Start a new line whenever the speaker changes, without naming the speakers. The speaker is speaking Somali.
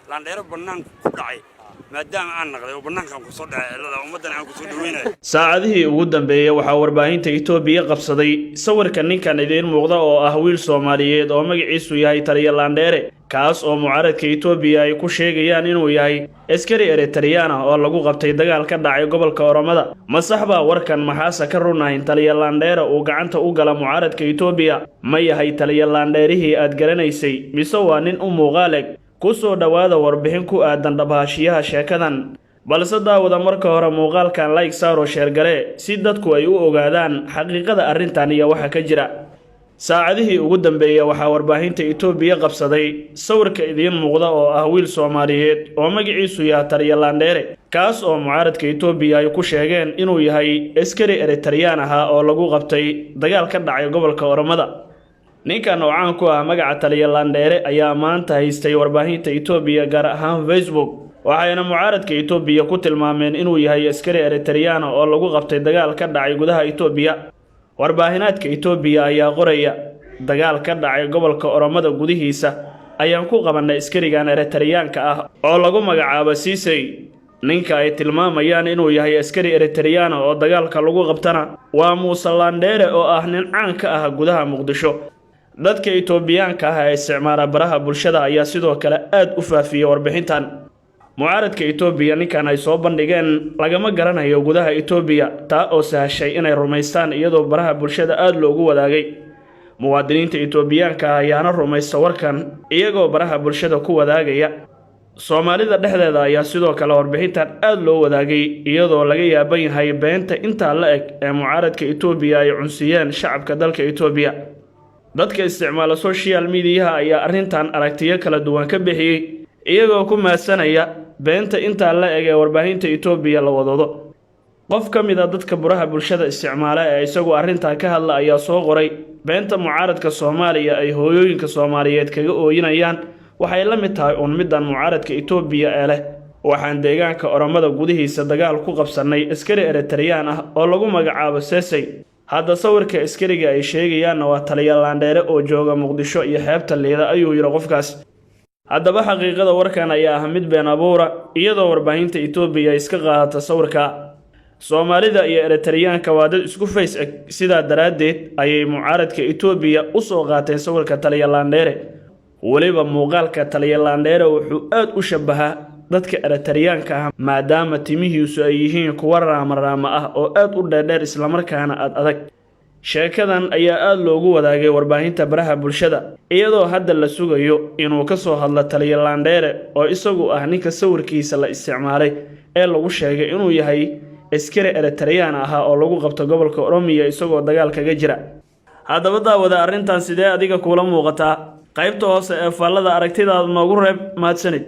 laandheero bannaanka ku dhacay maadaama aan naqday oo bannaankan ku soo dhacay cilada ummadan aan ku soo dhaweynay
saacadihii ugu dambeeyay waxaa warbaahinta Itoobiya qabsaday sawirka ninkan idin muuqda oo ah wiil Soomaaliyeed oo magaciisu yahay Taliya Laandheere kaas oo mucaaradka Itoobiya ay ku sheegayaan inuu yahay askari Eritrean ah oo lagu qabtay dagaal ka dhacay gobolka Oromada ma saxba warkan maxaasa ka runayn Taliya Laandheere uu gacanta u gala mucaaradka Itoobiya ma yahay Taliya Laandheerihii aad garanaysay mise waa nin u muuqaaleg ku soo dhawaada warbixin ku aadan dhabaashiyaha sheekadan balse daawada marka hore muuqaalkan like saaro share gare si dadku ay u ogaadaan xaqiiqada arrintan iyo waxa ka jira saacadihii ugu dambeeyay waxaa warbaahinta Itoobiya qabsaday sawirka idin muuqda oo ah wiil Soomaaliyeed oo magaciisu yahay Taliya Laandheere kaas oo mucaaradka Itoobiya ay ku sheegeen inuu yahay askari Eritrean ah oo lagu qabtay dagaal ka dhacay gobolka Oromada ninkan oo caan ku ah magaca Taliya Laandheere ayaa maanta haystay warbaahinta Itoobiya gaar ahaan Facebook waxayna mucaaradka Itoobiya ku tilmaameen inuu yahay askari Eritrean oo lagu qabtay dagaal ka dhacay gudaha Itoobiya warbaahinadka Itoobiya ayaa qoraya dagaal ka dhacay gobolka Oromada gudihiisa ayaan ku qabanay askarigan Eritrean-ka ah oo lagu magacaabo Sisay ninka ay tilmaamayaan inuu yahay askari Eritrean oo dagaalka lagu qabtana waa Muuse Laandheere oo ah nin caan ka ah gudaha Muqdisho dadka Itoobiyaanka ah ee isticmaala baraha bulshada ayaa sidoo kale aad u faafiyay warbixintan mucaaradka Itoobiya ninkan ay soo bandhigeen lagama garanayo gudaha Itoobiya taa oo sahashay inay rumaystaan iyadoo baraha bulshada aad loogu wadaagay muwaadiniinta Itoobiyaanka ayaana rumaysta warkan iyagoo baraha bulshada ku wadaagaya Soomaalida dhexdeeda ayaa sidoo kale warbixintan aad loo wadaagay iyadoo laga yaaban yahay beenta inta la eg ee mucaaradka Itoobiya ay cunsiyeen shacabka dalka Itoobiya dadka isticmaala social media ayaa arrintan aragtiyo kala duwan ka bixiyay iyagoo ku maasanaya beenta inta la eg ee warbaahinta Itoobiya la wadado qof kamid ah dadka baraha bulshada isticmaala ee isagu arrintan ka hadla ayaa soo qoray beenta mucaaradka Soomaaliya ay hooyooyinka Soomaaliyeed kaga ooyinayaan waxay la mid tahay midan mucaaradka Itoobiya ee leh waxaan deegaanka Oromada gudihiisa dagaal ku qabsanay askari Eritrean ah oo lagu magacaabo Sisay hadda sawirka askariga ay sheegayaan waa Taliya Laandheere oo jooga Muqdisho iyo xeebta Liida ayuu yiri qofkaas haddaba xaqiiqada warkan ayaa ah mid been abuura iyadoo warbaahinta Itoobiya iska qaadata sawirka Soomaalida iyo Eritrean-ka waa dad isku face sida daraadeed ayay mucaaradka Itoobiya u soo qaateen sawirka Taliya Laandheere waliba muuqaalka Taliya Laandheere wuxuu aad u shabahaa dadka Eritrean-ka ah maadaama timihiisu ay yihiin kuwa raama ah oo aad u dheer isla markaana adag sheekadan ayaa aad loogu wadaagay warbaahinta baraha bulshada iyadoo hadda la sugayo inuu ka soo hadlo Taliya Laandheere oo isagu ah ninka sawirkiisa la isticmaalay ee lagu sheegay inuu yahay askari Eritrean ah oo lagu qabto gobolka Oromia isagoo dagaal kaga jira haddaba daawada arrintan sidee adiga kula muuqataa qaybta hoose ee faallada aragtidaada noogu reeb mahadsanid